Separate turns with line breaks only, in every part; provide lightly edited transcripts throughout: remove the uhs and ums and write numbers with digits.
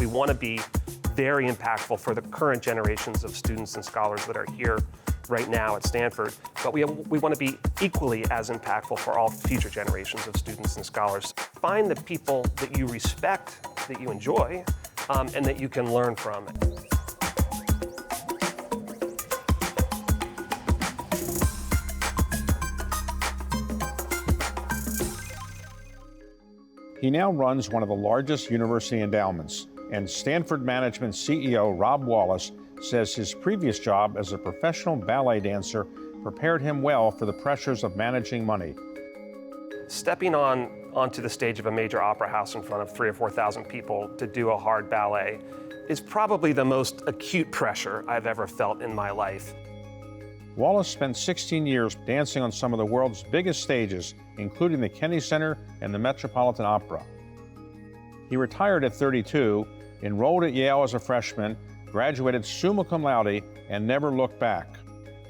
We want to be very impactful for the current generations of students and scholars that are here right now at Stanford, but we want to be equally as impactful for all future generations of students and scholars. Find the people that you respect, that you enjoy, and that you can learn from.
He now runs one of the largest university endowments, and Stanford Management CEO Rob Wallace says his previous job as a professional ballet dancer prepared him well for the pressures of managing money.
Stepping onto the stage of a major opera house in front of 3,000 or 4,000 people to do a hard ballet is probably the most acute pressure I've ever felt in my life.
Wallace spent 16 years dancing on some of the world's biggest stages, including the Kennedy Center and the Metropolitan Opera. He retired at 32, enrolled at Yale as a freshman, graduated summa cum laude, and never looked back.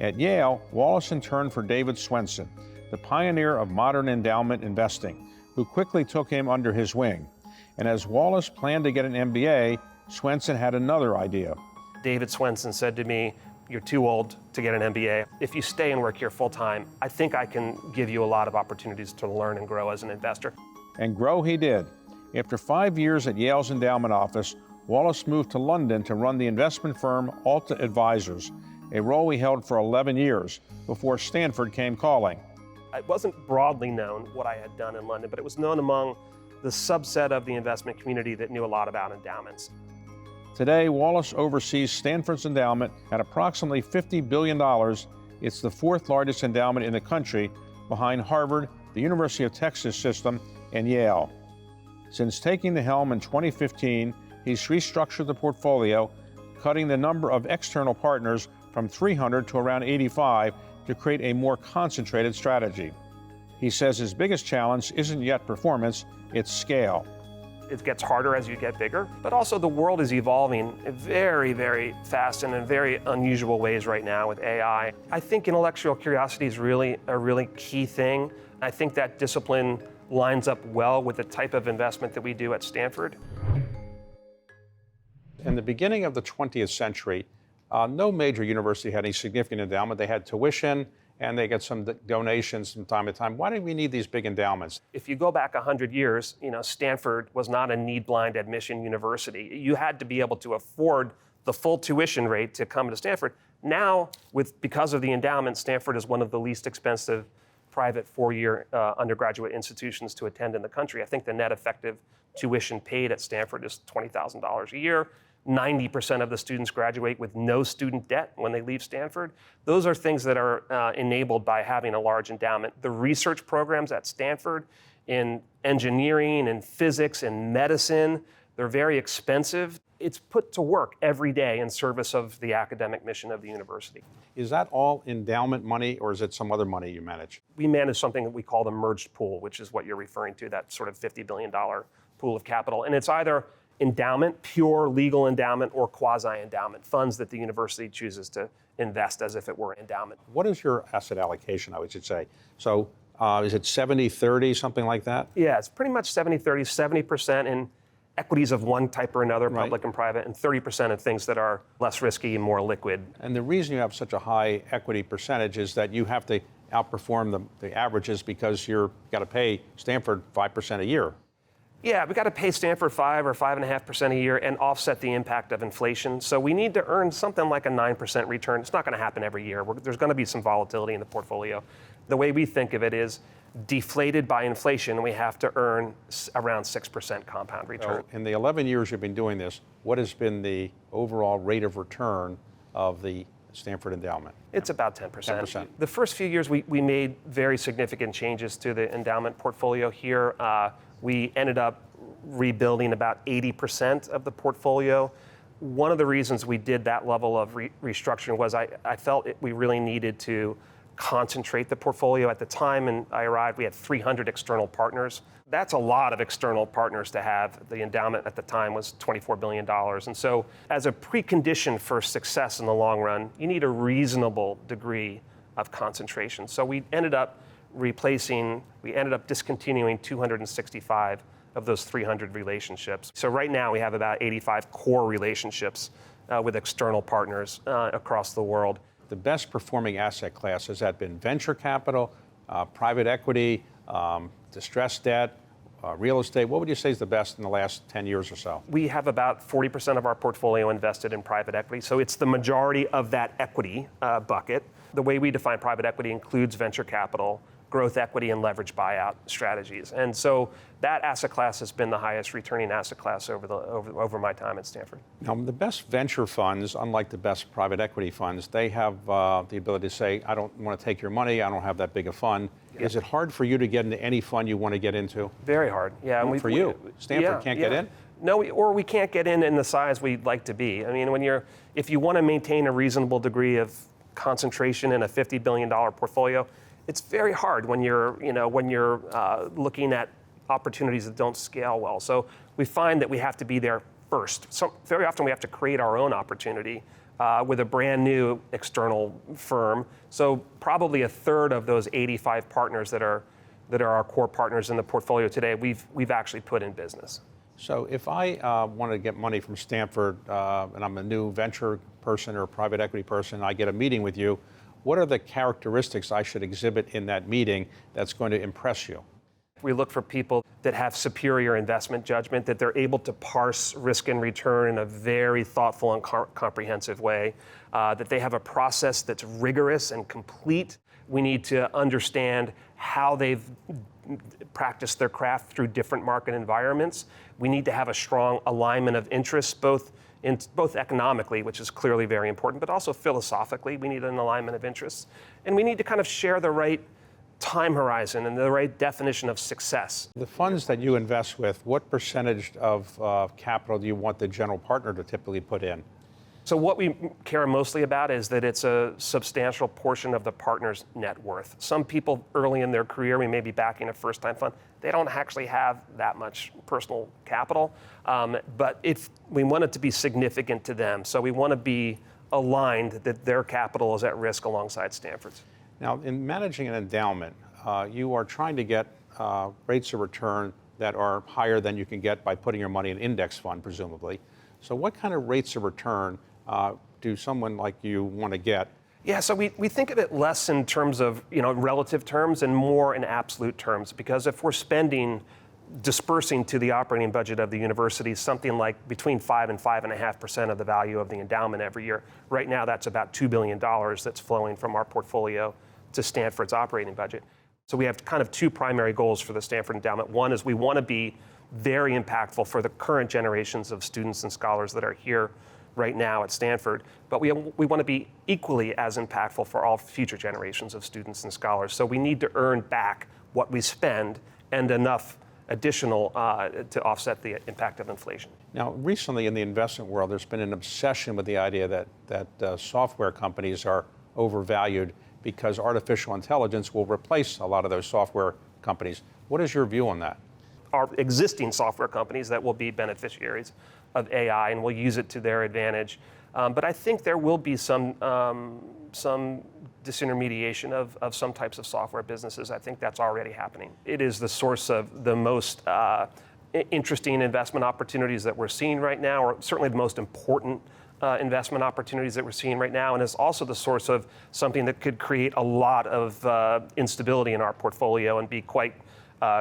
At Yale, Wallace interned for David Swensen, the pioneer of modern endowment investing, who quickly took him under his wing. And as Wallace planned to get an MBA, Swensen had another idea.
David Swensen said to me, "You're too old to get an MBA. If you stay and work here full time, I think I can give you a lot of opportunities to learn and grow as an investor."
And grow he did. After 5 years at Yale's endowment office, Wallace moved to London to run the investment firm Alta Advisors, a role he held for 11 years before Stanford came calling.
It wasn't broadly known what I had done in London, but it was known among the subset of the investment community that knew a lot about endowments.
Today, Wallace oversees Stanford's endowment at approximately $50 billion. It's the fourth largest endowment in the country, behind Harvard, the University of Texas System, and Yale. Since taking the helm in 2015, he's restructured the portfolio, cutting the number of external partners from 300 to around 85 to create a more concentrated strategy. He says his biggest challenge isn't yet performance, it's scale.
It gets harder as you get bigger, but also the world is evolving very, very fast and in very unusual ways right now with AI. I think intellectual curiosity is really a really key thing. I think that discipline lines up well with the type of investment that we do at Stanford.
In the beginning of the 20th century, no major university had any significant endowment. They had tuition, and they get some donations from time to time. Why do we need these big endowments?
If you go back 100 years, Stanford was not a need-blind admission university. You had to be able to afford the full tuition rate to come to Stanford. Now, because of the endowment, Stanford is one of the least expensive private four-year undergraduate institutions to attend in the country. I think the net effective tuition paid at Stanford is $20,000 a year. 90% of the students graduate with no student debt when they leave Stanford. Those are things that are enabled by having a large endowment. The research programs at Stanford in engineering and physics and medicine, they're very expensive. It's put to work every day in service of the academic mission of the university.
Is that all endowment money, or is it some other money you manage?
We manage something that we call the merged pool, which is what you're referring to, that sort of $50 billion pool of capital. And it's either endowment, pure legal endowment, or quasi-endowment, funds that the university chooses to invest as if it were endowment.
What is your asset allocation, I should say? So is it 70-30, something like that?
Yeah, it's pretty much 70-30, 70% in equities of one type or another, public and private, and 30% in things that are less risky and more liquid.
And the reason you have such a high equity percentage is that you have to outperform the averages because you've got to pay Stanford 5% a year.
Yeah, we got to pay Stanford 5 or 5.5% a year and offset the impact of inflation. So we need to earn something like a 9% return. It's not going to happen every year. There's going to be some volatility in the portfolio. The way we think of it is deflated by inflation, we have to earn around 6% compound return.
So in the 11 years you've been doing this, what has been the overall rate of return of the Stanford endowment?
It's about 10%.
10%.
The first few years, we made very significant changes to the endowment portfolio here. We ended up rebuilding about 80% of the portfolio. One of the reasons we did that level of restructuring was I felt we really needed to concentrate the portfolio. At the time and I arrived, we had 300 external partners. That's a lot of external partners to have. The endowment at the time was $24 billion. And so as a precondition for success in the long run, you need a reasonable degree of concentration. So we ended up discontinuing 265 of those 300 relationships. So right now we have about 85 core relationships with external partners across the world.
The best performing asset class, has that been venture capital, private equity, distressed debt, real estate? What would you say is the best in the last 10 years or so?
We have about 40% of our portfolio invested in private equity, so it's the majority of that equity bucket. The way we define private equity includes venture capital, growth equity, and leverage buyout strategies. And so that asset class has been the highest returning asset class over my time at Stanford.
Now, the best venture funds, unlike the best private equity funds, they have the ability to say, I don't want to take your money, I don't have that big a fund. Yeah. Is it hard for you to get into any fund you want to get into?
Very hard, yeah.
Well, for you? Stanford can't get in?
No, or we can't get in the size we'd like to be. I mean, if you want to maintain a reasonable degree of concentration in a $50 billion portfolio, it's very hard when you're looking at opportunities that don't scale well. So we find that we have to be there first. So very often we have to create our own opportunity with a brand new external firm. So probably a third of those 85 partners that are our core partners in the portfolio today, we've actually put in business.
So if I want to get money from Stanford and I'm a new venture person or private equity person, I get a meeting with you, what are the characteristics I should exhibit in that meeting that's going to impress you?
We look for people that have superior investment judgment, that they're able to parse risk and return in a very thoughtful and comprehensive way, that they have a process that's rigorous and complete. We need to understand how they've practiced their craft through different market environments. We need to have a strong alignment of interests, both economically, which is clearly very important, but also philosophically, we need an alignment of interests. And we need to kind of share the right time horizon and the right definition of success.
The funds that you invest with, what percentage of capital do you want the general partner to typically put in?
So what we care mostly about is that it's a substantial portion of the partner's net worth. Some people early in their career, we may be backing a first-time fund, they don't actually have that much personal capital, but if we want it to be significant to them, so we want to be aligned that their capital is at risk alongside Stanford's.
Now, in managing an endowment, you are trying to get rates of return that are higher than you can get by putting your money in an index fund, presumably. So what kind of rates of return do someone like you want to get?
Yeah, so we think of it less in terms of relative terms and more in absolute terms, because if we're dispersing to the operating budget of the university something like between 5 and 5.5% of the value of the endowment every year. Right now, that's about $2 billion that's flowing from our portfolio to Stanford's operating budget. So we have kind of two primary goals for the Stanford Endowment. One is we want to be very impactful for the current generations of students and scholars that are here right now at Stanford, but we want to be equally as impactful for all future generations of students and scholars. So we need to earn back what we spend and enough additional to offset the impact of inflation.
Now, recently in the investment world, there's been an obsession with the idea that software companies are overvalued because artificial intelligence will replace a lot of those software companies. What is your view on that?
Our existing software companies that will be beneficiaries of AI and will use it to their advantage. But I think there will be some disintermediation of some types of software businesses. I think that's already happening. It is the source of the most interesting investment opportunities that we're seeing right now, or certainly the most important investment opportunities that we're seeing right now, and is also the source of something that could create a lot of instability in our portfolio and be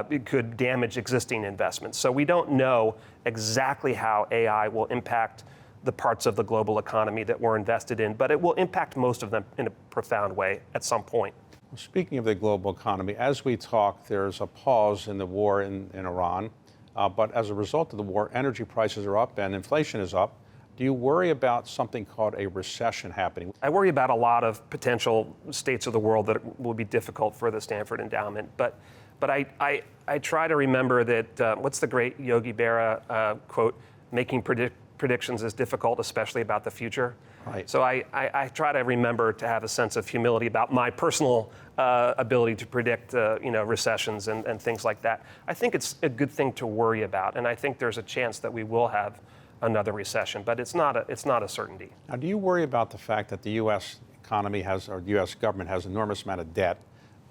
it could damage existing investments. So we don't know exactly how AI will impact the parts of the global economy that we're invested in, but it will impact most of them in a profound way at some point.
Speaking of the global economy, as we talk, there's a pause in the war in Iran, but as a result of the war, energy prices are up and inflation is up. Do you worry about something called a recession happening?
I worry about a lot of potential states of the world that will be difficult for the Stanford Endowment, but I try to remember that, what's the great Yogi Berra quote, making predictions is difficult, especially about the future.
Right.
So I try to remember to have a sense of humility about my personal ability to predict recessions and things like that. I think it's a good thing to worry about, and I think there's a chance that we will have another recession, but it's not a certainty.
Now, do you worry about the fact that the U.S. economy or the U.S. government has an enormous amount of debt,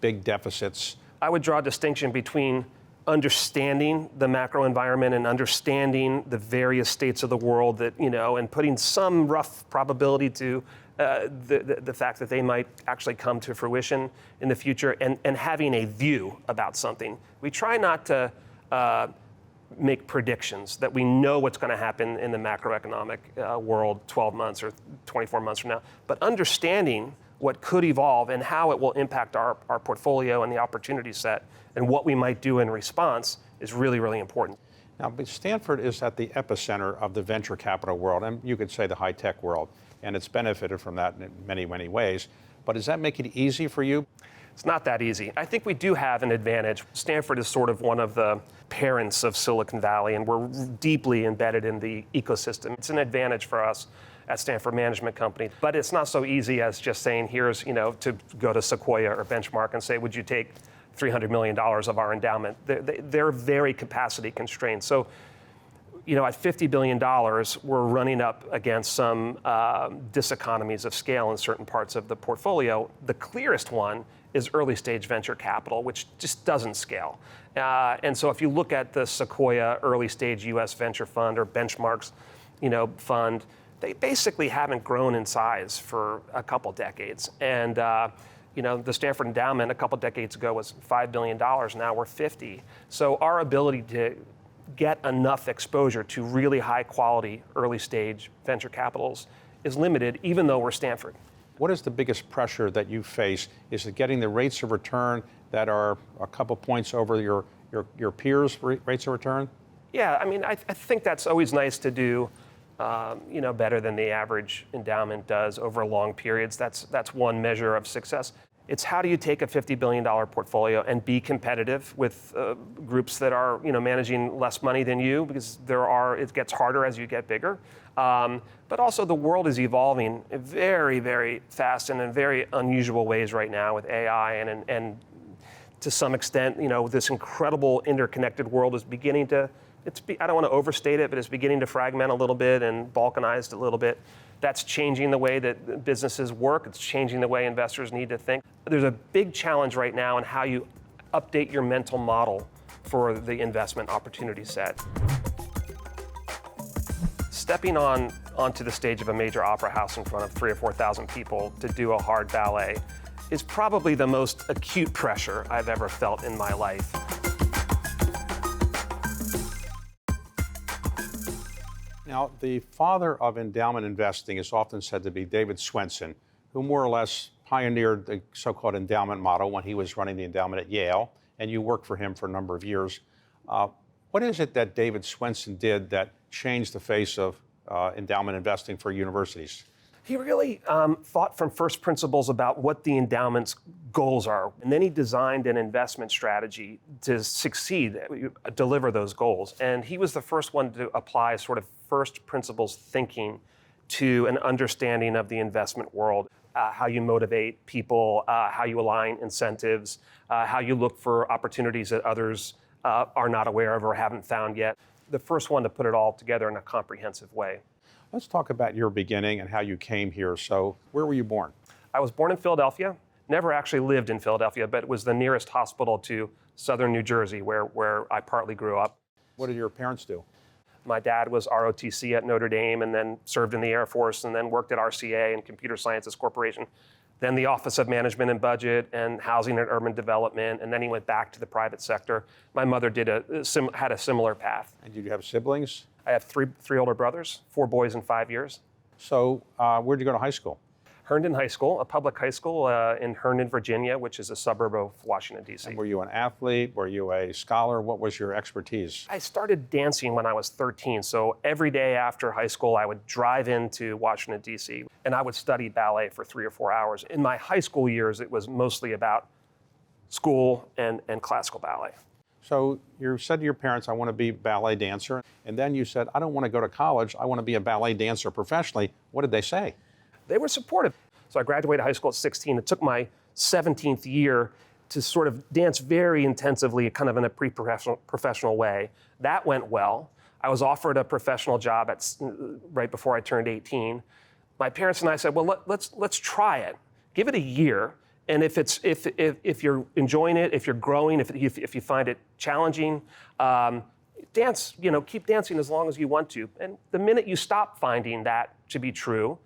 big deficits?
I would draw a distinction between understanding the macro environment and understanding the various states of the world that, and putting some rough probability to the fact that they might actually come to fruition in the future, and having a view about something. We try not to make predictions that we know what's going to happen in the macroeconomic world 12 months or 24 months from now, but understanding what could evolve and how it will impact our portfolio and the opportunity set and what we might do in response is really, really important.
Now, but Stanford is at the epicenter of the venture capital world, and you could say the high-tech world, and it's benefited from that in many, many ways. But does that make it easy for you?
It's not that easy. I think we do have an advantage. Stanford is sort of one of the parents of Silicon Valley, and we're deeply embedded in the ecosystem. It's an advantage for us at Stanford Management Company, but it's not so easy as just saying, here's, to go to Sequoia or Benchmark and say, would you take $300 million of our endowment? They're very capacity constrained. So, at $50 billion, we're running up against some diseconomies of scale in certain parts of the portfolio. The clearest one is early stage venture capital, which just doesn't scale. And so if you look at the Sequoia early stage US venture fund or Benchmark's, fund, they basically haven't grown in size for a couple decades. And the Stanford Endowment a couple decades ago was $5 billion, now we're 50. So our ability to get enough exposure to really high quality early stage venture capitals is limited, even though we're Stanford.
What is the biggest pressure that you face? Is it getting the rates of return that are a couple points over your peers' rates of return?
Yeah, I think that's always nice to do, better than the average endowment does over long periods. That's one measure of success. It's how do you take a $50 billion portfolio and be competitive with groups that are, managing less money than you, because it gets harder as you get bigger. But also the world is evolving very, very fast and in very unusual ways right now with AI and to some extent, this incredible interconnected world is beginning to, I don't want to overstate it, but it's beginning to fragment a little bit and balkanized a little bit. That's changing the way that businesses work. It's changing the way investors need to think. There's a big challenge right now in how you update your mental model for the investment opportunity set. Stepping onto the stage of a major opera house in front of 3,000 or 4,000 people to do a hard ballet is probably the most acute pressure I've ever felt in my life.
Now, the father of endowment investing is often said to be David Swensen, who more or less pioneered the so-called endowment model when he was running the endowment at Yale, and you worked for him for a number of years. What is it that David Swensen did that changed the face of endowment investing for universities?
He really thought from first principles about what the endowment's goals are. And then he designed an investment strategy to succeed, deliver those goals. And he was the first one to apply sort of first principles thinking to an understanding of the investment world, how you motivate people, how you align incentives, how you look for opportunities that others are not aware of or haven't found yet. The first one to put it all together in a comprehensive way.
Let's talk about your beginning and how you came here. So, where were you born?
I was born in Philadelphia. Never actually lived in Philadelphia, but it was the nearest hospital to southern New Jersey, where I partly grew up.
What did your parents do?
My dad was ROTC at Notre Dame and then served in the Air Force and then worked at RCA and Computer Sciences Corporation, then the Office of Management and Budget and Housing and Urban Development, and then he went back to the private sector. My mother had a similar path.
And did you have siblings?
I have three older brothers, 4 boys in 5 years.
So where'd you go to high school?
Herndon High School, a public high school in Herndon, Virginia, which is a suburb of Washington, D.C.
And were you an athlete? Were you a scholar? What was your expertise?
I started dancing when I was 13. So every day after high school, I would drive into Washington, D.C., and I would study ballet for 3 or 4 hours. In my high school years, it was mostly about school and classical ballet.
So you said to your parents, I want to be a ballet dancer. And then you said, I don't want to go to college. I want to be a ballet dancer professionally. What did they say?
They were supportive. So I graduated high school at 16. It took my 17th year to sort of dance very intensively, kind of in a professional way. That went well. I was offered a professional job right before I turned 18. My parents and I said, well, let's try it. Give it a year. And if you're enjoying it, if you're growing, if you find it challenging, dance, keep dancing as long as you want to. And the minute you stop finding that to be true,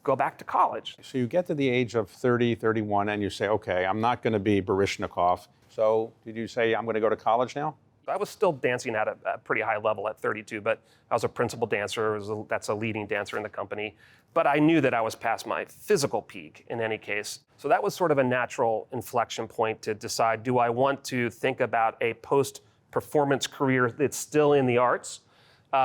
go back to college.
So you get to the age of 30, 31, and you say, okay, I'm not going to be Baryshnikov. So did you say, I'm going to go to college now?
I was still dancing at a pretty high level at 32, but I was a principal dancer. That's a leading dancer in the company. But I knew that I was past my physical peak in any case. So that was sort of a natural inflection point to decide, do I want to think about a post-performance career that's still in the arts,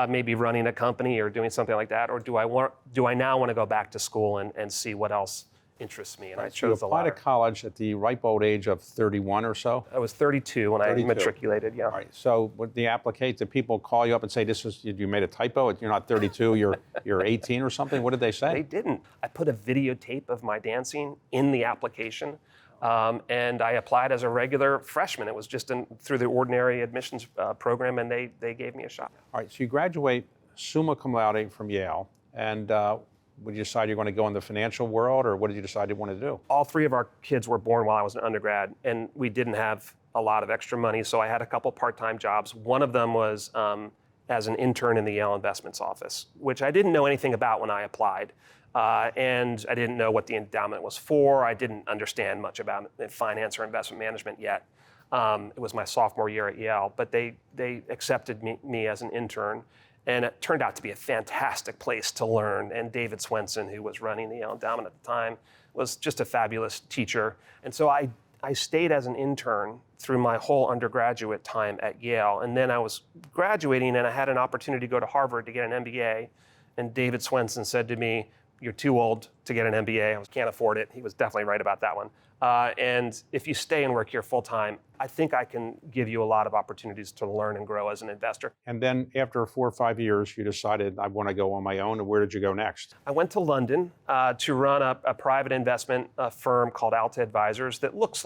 maybe running a company or doing something like that, or do I now want to go back to school and see what else interests me? And I chose the latter.
You applied to college at the ripe old age of 31 or so?
I was 32 when I matriculated, yeah.
All right, so when the applicant, did people call you up and say, you made a typo, you're not 32, you're 18 or something? What did they say?
They didn't. I put a videotape of my dancing in the application, and I applied as a regular freshman. It was just through the ordinary admissions program, and they gave me a shot.
All right, so you graduate summa cum laude from Yale, and would you decide you're going to go in the financial world, or what did you decide you wanted to do?
All three of our kids were born while I was an undergrad, and we didn't have a lot of extra money, so I had a couple part-time jobs. One of them was as an intern in the Yale Investments office, which I didn't know anything about when I applied, and I didn't know what the endowment was for. I didn't understand much about finance or investment management yet. It was my sophomore year at Yale, but they accepted me as an intern. And it turned out to be a fantastic place to learn. And David Swenson, who was running the Yale Endowment at the time, was just a fabulous teacher. And so I stayed as an intern through my whole undergraduate time at Yale. And then I was graduating, and I had an opportunity to go to Harvard to get an MBA. And David Swenson said to me, "You're too old to get an MBA. I can't afford it." He was definitely right about that one. And if you stay and work here full time, I think I can give you a lot of opportunities to learn and grow as an investor.
And then after 4 or 5 years, you decided, I want to go on my own. And where did you go next?
I went to London to run a private investment firm called Alta Advisors that looks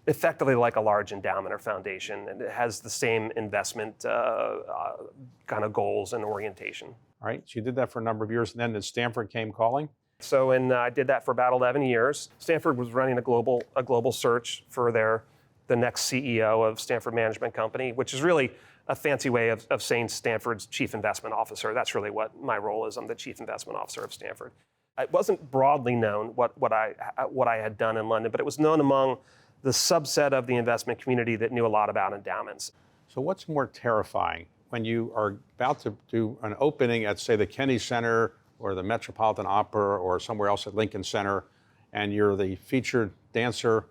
effectively like a large endowment or foundation, and it has the same investment kind of goals and orientation.
All right, so you did that for a number of years, and then Stanford came calling?
So, I did that for about 11 years. Stanford was running a global search for the next CEO of Stanford Management Company, which is really a fancy way of saying Stanford's chief investment officer. That's really what my role is. I'm the chief investment officer of Stanford. It wasn't broadly known what I had done in London, but it was known among the subset of the investment community that knew a lot about endowments.
So what's more terrifying when you are about to do an opening at, say, the Kennedy Center or the Metropolitan Opera or somewhere else at Lincoln Center, and you're the featured dancer,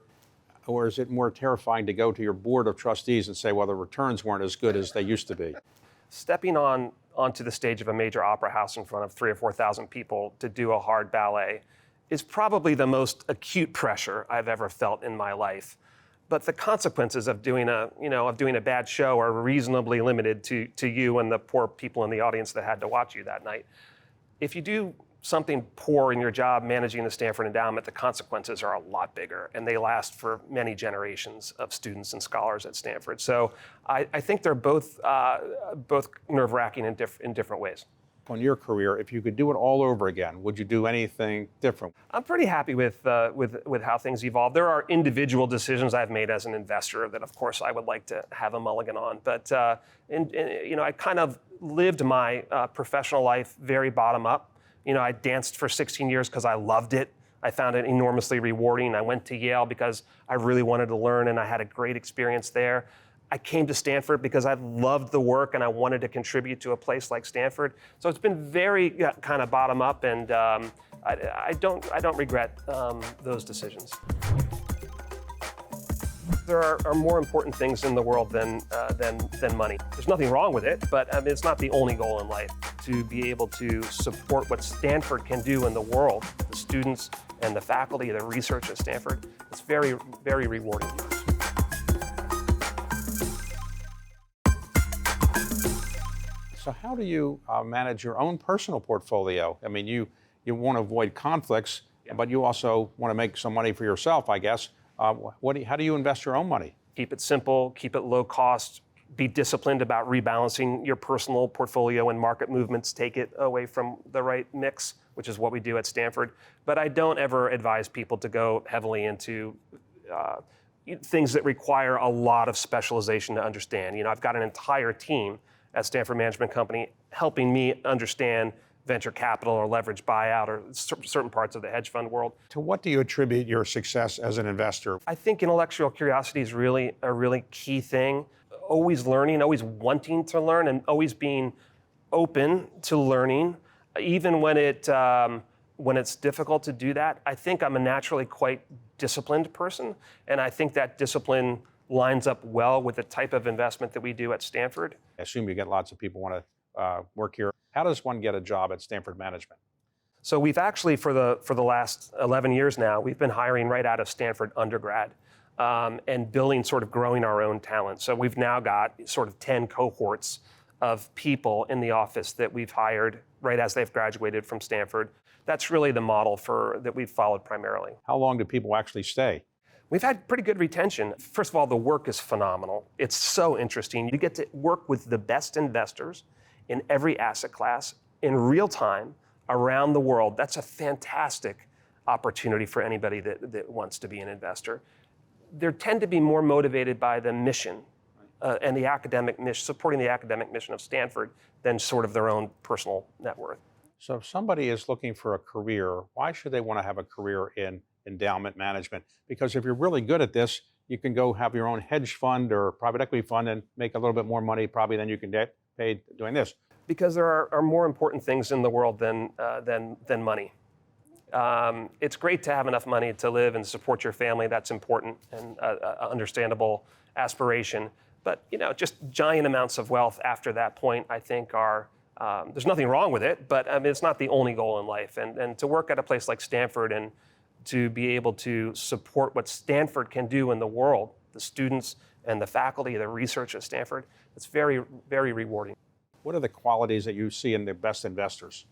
or is it more terrifying to go to your board of trustees and say, well, the returns weren't as good as they used to be?
Stepping onto the stage of a major opera house in front of 3,000 or 4,000 people to do a hard ballet is probably the most acute pressure I've ever felt in my life. But the consequences of doing a bad show are reasonably limited to you and the poor people in the audience that had to watch you that night. If you do something poor in your job managing the Stanford Endowment, the consequences are a lot bigger, and they last for many generations of students and scholars at Stanford. So I think they're both nerve-wracking in different ways.
On your career, if you could do it all over again, would you do anything different?
I'm pretty happy with how things evolve. There are individual decisions I've made as an investor that, of course, I would like to have a mulligan on. But I kind of lived my professional life very bottom up. I danced for 16 years because I loved it. I found it enormously rewarding. I went to Yale because I really wanted to learn, and I had a great experience there. I came to Stanford because I loved the work and I wanted to contribute to a place like Stanford. So it's been very kind of bottom up, and I don't regret those decisions. There are more important things in the world than money. There's nothing wrong with it, but it's not the only goal in life. To be able to support what Stanford can do in the world, the students and the faculty, the research at Stanford, it's very, very rewarding.
So how do you manage your own personal portfolio? I mean, you want to avoid conflicts, but you also want to make some money for yourself, I guess. How do you invest your own money?
Keep it simple, keep it low cost, be disciplined about rebalancing your personal portfolio when market movements take it away from the right mix, which is what we do at Stanford. But I don't ever advise people to go heavily into things that require a lot of specialization to understand. You know, I've got an entire team at Stanford Management Company helping me understand venture capital or leverage buyout or certain parts of the hedge fund world.
To what do you attribute your success as an investor?
I think intellectual curiosity is really a really key thing. Always learning, always wanting to learn, and always being open to learning, even when it's difficult to do that. I think I'm a naturally quite disciplined person, and I think that discipline lines up well with the type of investment that we do at Stanford.
I assume you get lots of people want to work here. How does one get a job at Stanford Management?
So we've actually, for the last 11 years now, we've been hiring right out of Stanford undergrad and building, sort of growing our own talent. So we've now got sort of 10 cohorts of people in the office that we've hired right as they've graduated from Stanford. That's really the model that we've followed primarily.
How long do people actually stay?
We've had pretty good retention. First of all, the work is phenomenal. It's so interesting. You get to work with the best investors in every asset class in real time around the world. That's a fantastic opportunity for anybody that wants to be an investor. They tend to be more motivated by the mission and the academic mission, supporting the academic mission of Stanford than sort of their own personal net worth.
So if somebody is looking for a career, why should they want to have a career in endowment management? Because if you're really good at this, you can go have your own hedge fund or private equity fund and make a little bit more money probably than you can get paid doing this.
Because there are more important things in the world than money. It's great to have enough money to live and support your family. That's important and understandable aspiration. But just giant amounts of wealth after that point, I think, are there's nothing wrong with it. But I mean, it's not the only goal in life. And to work at a place like Stanford and to be able to support what Stanford can do in the world, the students and the faculty, the research at Stanford, it's very, very rewarding.
What are the qualities that you see in the best investors?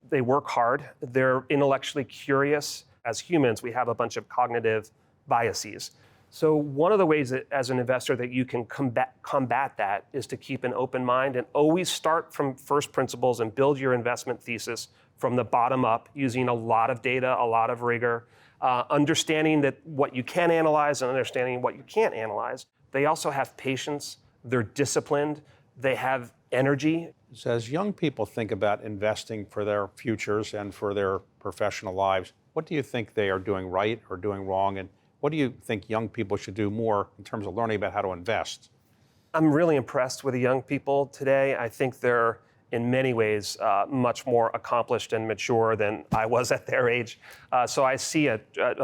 They work hard. They're intellectually curious. As humans, we have a bunch of cognitive biases. So one of the ways that, as an investor, that you can combat that is to keep an open mind and always start from first principles and build your investment thesis from the bottom up, using a lot of data, a lot of rigor, understanding that what you can analyze and understanding what you can't analyze. They also have patience. They're disciplined. They have energy.
So as young people think about investing for their futures and for their professional lives, what do you think they are doing right or doing wrong? And what do you think young people should do more in terms of learning about how to invest?
I'm really impressed with the young people today. I think they're, in many ways, much more accomplished and mature than I was at their age. So I see a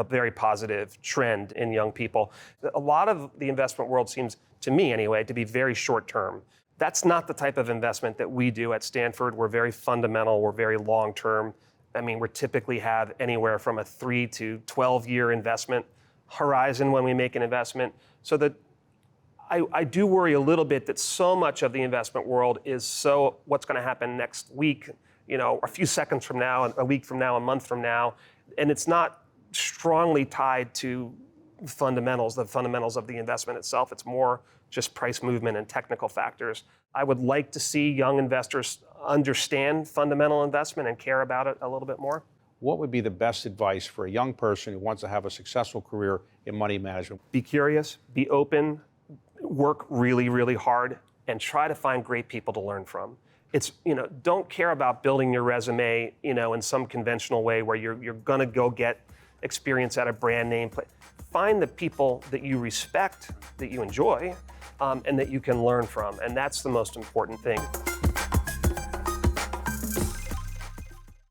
very positive trend in young people. A lot of the investment world seems, to me anyway, to be very short term. That's not the type of investment that we do at Stanford. We're very fundamental, we're very long term. I mean, we typically have anywhere from a 3 to 12-year investment horizon when we make an investment. So that I do worry a little bit that so much of the investment world is what's going to happen next week, a few seconds from now, a week from now, a month from now, and it's not strongly tied to the fundamentals of the investment itself. It's more just price movement and technical factors. I would like to see young investors understand fundamental investment and care about it a little bit more.
What would be the best advice for a young person who wants to have a successful career in money management?
Be curious, be open, work really, really hard, and try to find great people to learn from. It's, don't care about building your resume, in some conventional way where you're gonna go get experience at a brand name place. Find the people that you respect, that you enjoy, and that you can learn from, and that's the most important thing.